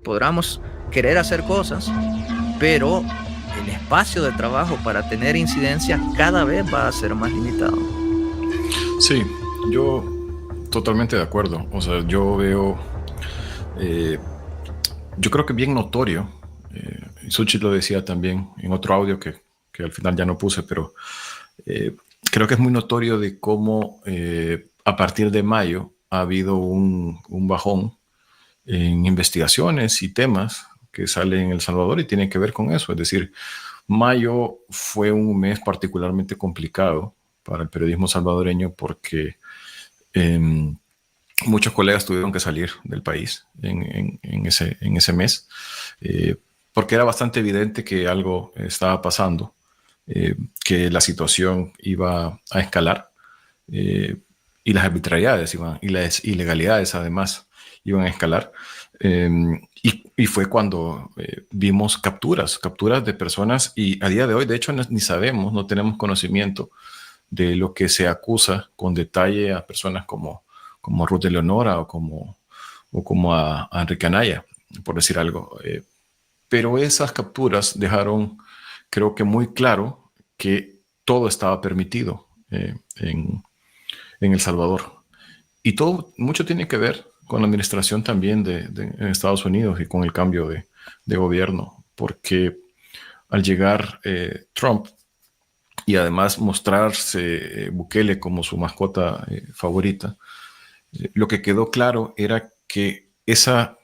podamos querer hacer cosas, pero el espacio de trabajo para tener incidencia cada vez va a ser más limitado. Sí, yo totalmente de acuerdo. O sea, yo veo, eh, yo creo que bien notorio, Suchi lo decía también en otro audio que al final ya no puse, pero eh, creo que es muy notorio de cómo a partir de mayo ha habido un bajón en investigaciones y temas que salen en El Salvador y tienen que ver con eso. Es decir, mayo fue un mes particularmente complicado para el periodismo salvadoreño porque eh, muchos colegas tuvieron que salir del país en ese mes, eh, porque era bastante evidente que algo estaba pasando, que la situación iba a escalar, eh, y las arbitrariedades y las ilegalidades además iban a escalar. Eh, y fue cuando vimos capturas de personas y a día de hoy, de hecho, ni sabemos, no tenemos conocimiento de lo que se acusa con detalle a personas como Ruth de Leonora o como a Enrique Anaya, por decir algo. Pero esas capturas dejaron, creo que muy claro que todo estaba permitido en El Salvador. Y todo, mucho tiene que ver con la administración también en Estados Unidos y con el cambio de gobierno, porque al llegar Trump y además mostrarse Bukele como su mascota favorita, lo que quedó claro era que esa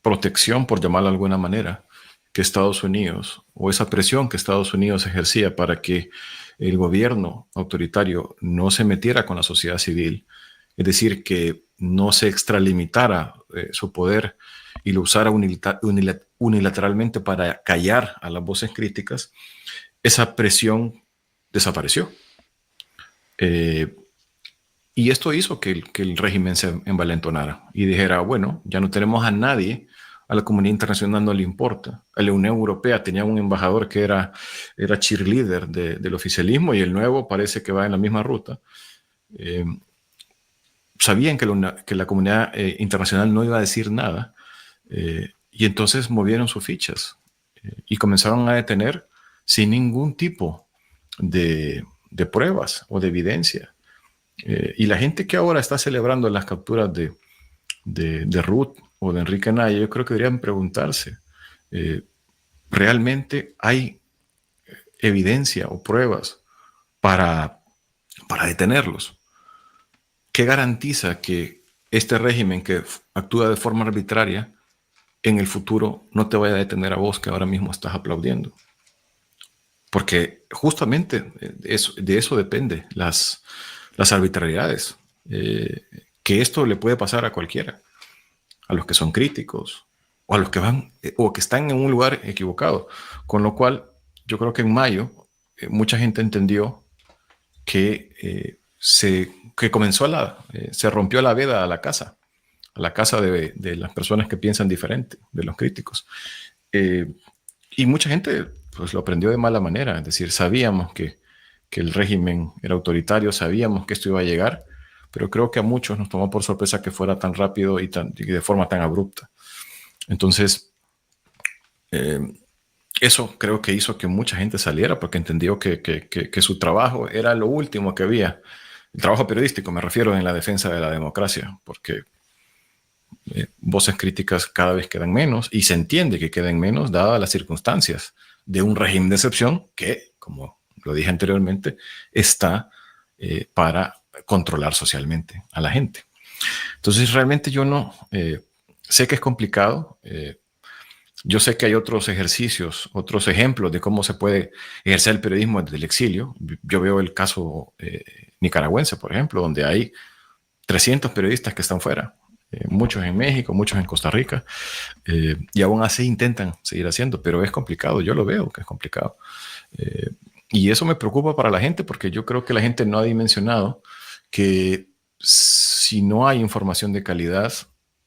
protección, por llamarla de alguna manera, que Estados Unidos, o esa presión que Estados Unidos ejercía para que el gobierno autoritario no se metiera con la sociedad civil, es decir, que no se extralimitara su poder y lo usara unilateralmente para callar a las voces críticas, esa presión desapareció. Eh, y esto hizo que el régimen se envalentonara y dijera, bueno, ya no tenemos a nadie, a la comunidad internacional no le importa. A la Unión Europea tenía un embajador que era cheerleader del oficialismo y el nuevo parece que va en la misma ruta. Eh, Sabían que la comunidad internacional no iba a decir nada, y entonces movieron sus fichas y comenzaron a detener sin ningún tipo de pruebas o de evidencia. Y la gente que ahora está celebrando las capturas de Ruth o de Enrique Anaya, yo creo que deberían preguntarse, eh, ¿realmente hay evidencia o pruebas para, para detenerlos? ¿Qué garantiza que este régimen que actúa de forma arbitraria en el futuro no te vaya a detener a vos que ahora mismo estás aplaudiendo? Porque justamente de eso depende las arbitrariedades, que esto le puede pasar a cualquiera, a los que son críticos o a los que van o que están en un lugar equivocado. Con lo cual, yo creo que en mayo mucha gente entendió que comenzó se rompió la veda a la casa de las personas que piensan diferente, de los críticos. Eh, y mucha gente pues lo aprendió de mala manera, es decir, sabíamos que el régimen era autoritario, sabíamos que esto iba a llegar, pero creo que a muchos nos tomó por sorpresa que fuera tan rápido y de forma tan abrupta. Entonces, eh, eso creo que hizo que mucha gente saliera porque entendió que su trabajo era lo último que había. El trabajo periodístico, me refiero en la defensa de la democracia, porque voces críticas cada vez quedan menos y se entiende que queden menos dadas las circunstancias de un régimen de excepción que, como lo dije anteriormente, está para controlar socialmente a la gente. Entonces, realmente yo no sé que es complicado. Yo sé que hay otros ejercicios, otros ejemplos de cómo se puede ejercer el periodismo desde el exilio. Yo veo el caso nicaragüense, por ejemplo, donde hay 300 periodistas que están fuera, muchos en México, muchos en Costa Rica, y aún así intentan seguir haciendo, pero es complicado, yo lo veo que es complicado. Eh, y eso me preocupa para la gente porque yo creo que la gente no ha dimensionado que si no hay información de calidad,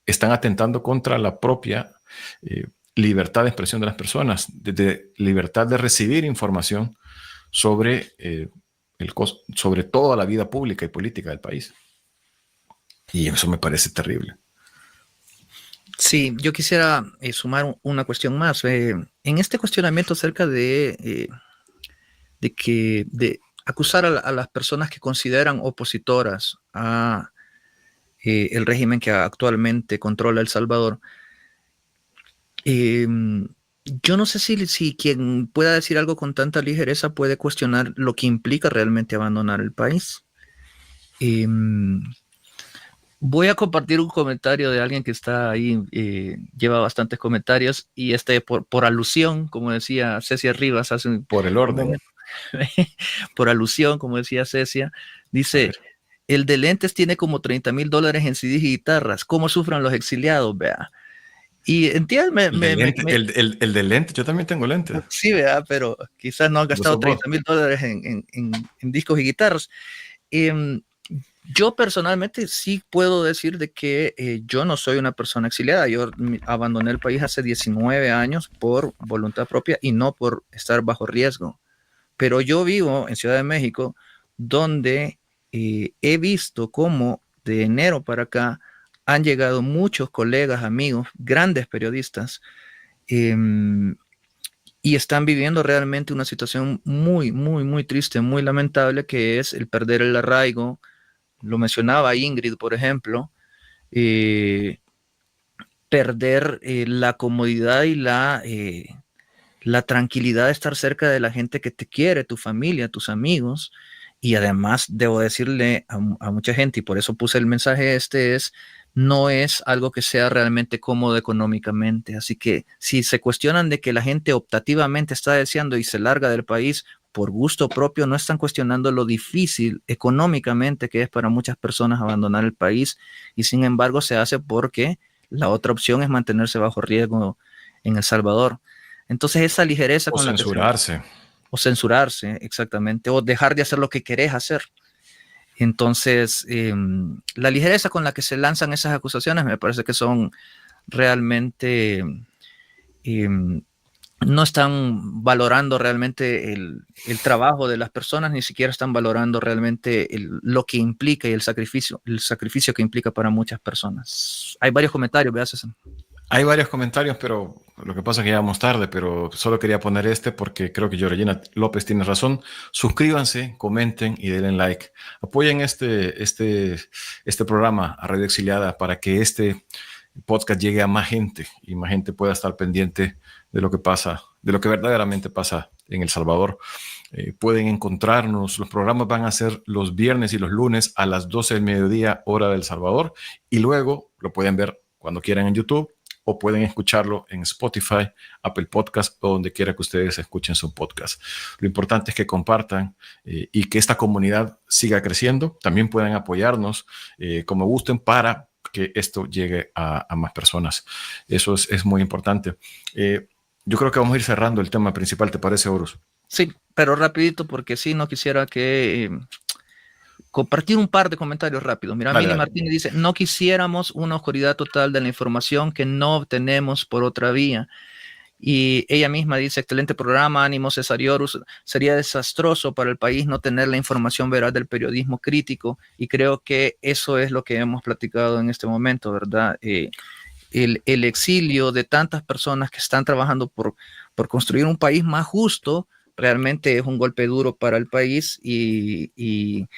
están atentando contra la propia libertad de expresión de las personas, de libertad de recibir información sobre, sobre toda la vida pública y política del país. Y eso me parece terrible. Sí, yo quisiera sumar una cuestión más. En este cuestionamiento acerca de acusar a las personas que consideran opositoras a el régimen que actualmente controla El Salvador, yo no sé si quien pueda decir algo con tanta ligereza puede cuestionar lo que implica realmente abandonar el país. Voy a compartir un comentario de alguien que está ahí, lleva bastantes comentarios, y por alusión, como decía Cecia Rivas hace un Por el orden. momento, por alusión, como decía Cecia, dice, el de lentes tiene como $30,000 en CDs y guitarras, ¿cómo sufran los exiliados? Vea. Y entiende, el de lentes, yo también tengo lentes. Sí, vea, pero quizás no han gastado $30,000 en discos y guitarras. Yo personalmente sí puedo decir de que yo no soy una persona exiliada. Yo abandoné el país hace 19 años por voluntad propia y no por estar bajo riesgo. Pero yo vivo en Ciudad de México, donde he visto cómo de enero para acá han llegado muchos colegas, amigos, grandes periodistas, y están viviendo realmente una situación muy, muy, muy triste, muy lamentable, que es el perder el arraigo. Lo mencionaba Ingrid, por ejemplo, perder la comodidad y la tranquilidad de estar cerca de la gente que te quiere, tu familia, tus amigos. Y además debo decirle a mucha gente, y por eso puse el mensaje no es algo que sea realmente cómodo económicamente. Así que si se cuestionan de que la gente optativamente está deseando y se larga del país por gusto propio, no están cuestionando lo difícil económicamente que es para muchas personas abandonar el país, y sin embargo se hace porque la otra opción es mantenerse bajo riesgo en El Salvador. Entonces esa ligereza con la que o censurarse, exactamente, o dejar de hacer lo que querés hacer. Entonces, la ligereza con la que se lanzan esas acusaciones me parece que son realmente, no están valorando realmente el trabajo de las personas, ni siquiera están valorando realmente lo que implica y el sacrificio que implica para muchas personas. Hay varios comentarios, ¿verdad, César? Hay varios comentarios, pero lo que pasa es que ya vamos tarde, pero solo quería poner porque creo que Georgina López tiene razón. Suscríbanse, comenten y denle like. Apoyen este programa a Radio Exiliada para que este podcast llegue a más gente y más gente pueda estar pendiente de lo que pasa, de lo que verdaderamente pasa en El Salvador. Pueden encontrarnos, los programas van a ser los viernes y los lunes a las 12 del mediodía, hora de El Salvador, y luego lo pueden ver cuando quieran en YouTube, o pueden escucharlo en Spotify, Apple Podcast o donde quiera que ustedes escuchen su podcast. Lo importante es que compartan y que esta comunidad siga creciendo. También pueden apoyarnos como gusten para que esto llegue a más personas. Eso es muy importante. Yo creo que vamos a ir cerrando el tema principal, ¿te parece, Horus? Sí, pero rapidito, porque sí, no quisiera que... compartir un par de comentarios rápidos. Mira, Mini Martínez dice, no quisiéramos una oscuridad total de la información que no obtenemos por otra vía. Y ella misma dice, excelente programa, ánimo César y Horus, sería desastroso para el país no tener la información veraz del periodismo crítico, y creo que eso es lo que hemos platicado en este momento, ¿verdad? El exilio de tantas personas que están trabajando por construir un país más justo, realmente es un golpe duro para el país, y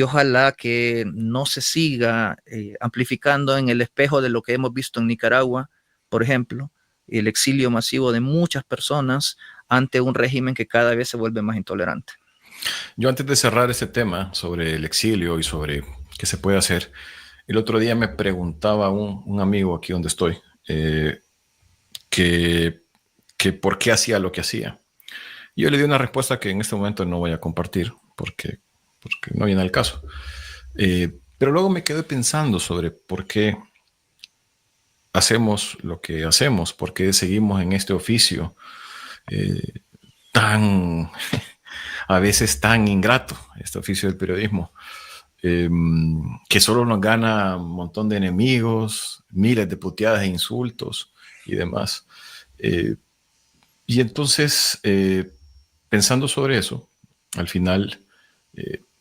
ojalá que no se siga amplificando en el espejo de lo que hemos visto en Nicaragua, por ejemplo, el exilio masivo de muchas personas ante un régimen que cada vez se vuelve más intolerante. Yo, antes de cerrar este tema sobre el exilio y sobre qué se puede hacer, el otro día me preguntaba un amigo aquí donde estoy que por qué hacía lo que hacía. Yo le di una respuesta que en este momento no voy a compartir porque no viene al caso. Pero luego me quedé pensando sobre por qué hacemos lo que hacemos, por qué seguimos en este oficio tan, a veces tan ingrato, este oficio del periodismo, que solo nos gana un montón de enemigos, miles de puteadas e insultos y demás. Y entonces, pensando sobre eso, al final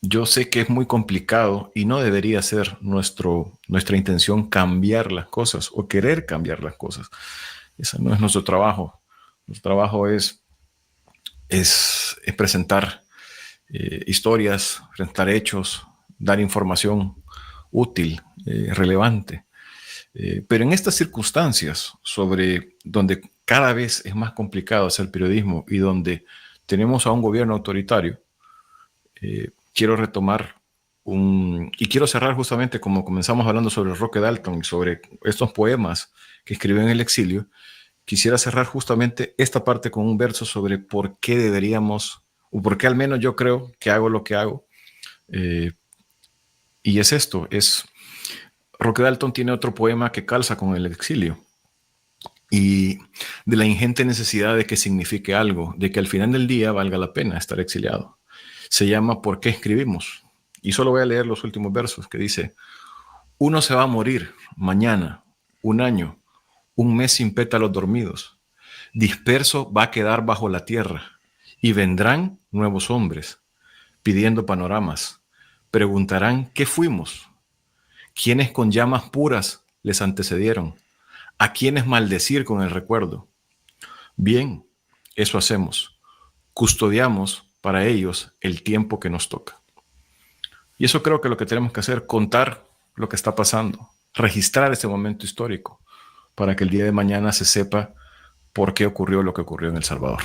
Yo sé que es muy complicado y no debería ser nuestra intención cambiar las cosas o querer cambiar las cosas. Ese no es nuestro trabajo. Nuestro trabajo es presentar historias, presentar hechos, dar información útil, relevante. Pero en estas circunstancias, sobre donde cada vez es más complicado hacer periodismo y donde tenemos a un gobierno autoritario, quiero retomar y quiero cerrar justamente como comenzamos hablando sobre Roque Dalton y sobre estos poemas que escribió en el exilio. Quisiera cerrar justamente esta parte con un verso sobre por qué deberíamos, o por qué al menos yo creo que hago lo que hago. Eh, y es esto, Roque Dalton tiene otro poema que calza con el exilio y de la ingente necesidad de que signifique algo, de que al final del día valga la pena estar exiliado. Se llama ¿Por qué escribimos? Y solo voy a leer los últimos versos que dice: uno se va a morir mañana, un año, un mes sin pétalos dormidos. Disperso va a quedar bajo la tierra y vendrán nuevos hombres pidiendo panoramas. Preguntarán qué fuimos, quiénes con llamas puras les antecedieron, a quiénes maldecir con el recuerdo. Bien, eso hacemos. Custodiamos para ellos el tiempo que nos toca. Y eso creo que lo que tenemos que hacer, contar lo que está pasando, registrar ese momento histórico para que el día de mañana se sepa por qué ocurrió lo que ocurrió en El Salvador.